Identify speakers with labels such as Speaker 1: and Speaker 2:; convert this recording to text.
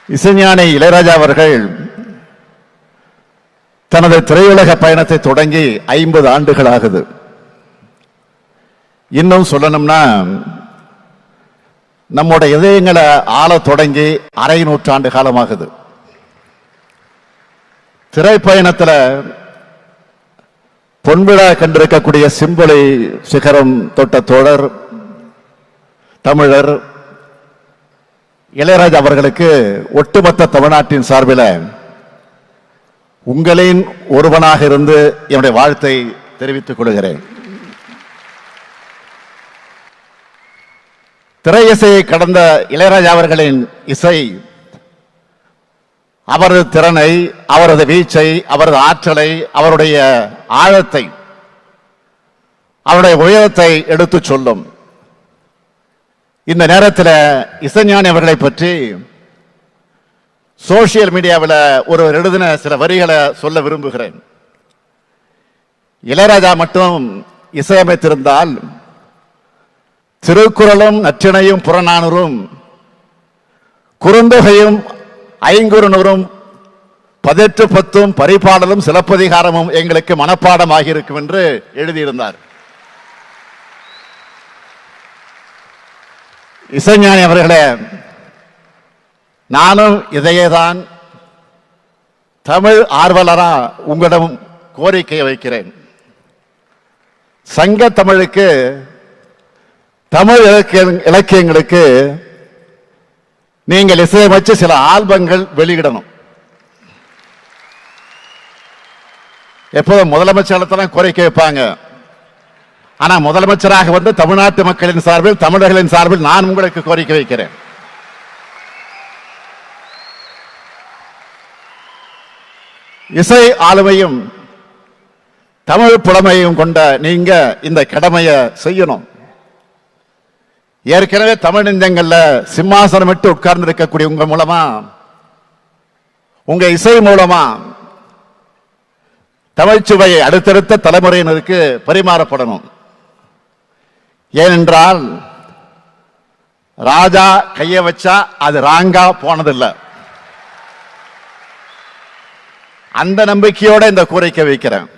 Speaker 1: இசைஞானி இளையராஜா அவர்கள் தனது திரையுலக பயணத்தை தொடங்கி 50 ஆண்டுகள் ஆகுது. இன்னும் சொல்லணும்னா நம்முடைய இதயங்களை ஆள தொடங்கி அரை நூற்றாண்டு காலமாகுது. திரைப்பயணத்தில் பொன்விழா கண்டிருக்கக்கூடிய சிம்பொலி சிகரம் தொட்ட தோழர் தமிழர் இளையராஜா அவர்களுக்கு ஒட்டுமொத்த தமிழ்நாட்டின் சார்பில் உங்களின் ஒருவனாக இருந்து என்னுடைய வாழ்த்தை தெரிவித்துக் கொள்கிறேன். திரை இசையை கடந்த இளையராஜா அவர்களின் இசை அவரது திறனை, அவரது வீச்சை, அவரது ஆற்றலை, அவருடைய ஆழத்தை, அவருடைய உயரத்தை எடுத்து சொல்லும். இந்த நேரத்தில் இசைஞானி அவர்களை பற்றி சோசியல் மீடியாவில் ஒருவர் எழுதின சில வரிகளை சொல்ல விரும்புகிறேன். இளையராஜா மட்டும் இசையமைத்திருந்தால் திருக்குறளும் நற்றிணையும் புறநானூறும் குறுந்தொகையும் ஐங்குறுநூறும் 18 பரிபாடலும் சிலப்பதிகாரமும் எங்களுக்கு மனப்பாடமாகி இருக்கும் என்று எழுதியிருந்தார். இசைஞானி அவர்களே, நானும் இதையேதான் தமிழ் ஆர்வலரா உங்களிடம் கோரிக்கை வைக்கிறேன். சங்க தமிழுக்கு, தமிழ் இலக்கியங்களுக்கு நீங்கள் இசையமைச்சு சில ஆல்பங்கள் வெளியிடணும். எப்போதும் முதலமைச்சர் கோரிக்கை வைப்பாங்க. ஆனா முதலமைச்சராக வந்து தமிழ்நாட்டு மக்களின் சார்பில், தமிழர்களின் சார்பில் நான் உங்களுக்கு கோரிக்கை வைக்கிறேன். இசை ஆளுமையும் தமிழ் புலமையும் கொண்ட நீங்க இந்த கடமையை செய்யணும். ஏற்கனவே தமிழ் நெஞ்சங்கள்ல சிம்மாசனம் விட்டு உட்கார்ந்து இருக்கக்கூடிய உங்க மூலமா, உங்க இசை மூலமா தமிழ்ச்சுவையை அடுத்தடுத்த தலைமுறையினருக்கு பரிமாறப்படணும். ஏனென்றால் ராஜா கைய வச்சா அது ராங்கா போனதில்லை. அந்த நம்பிக்கையோட இந்த கோரிக்கை வைக்கிறேன்.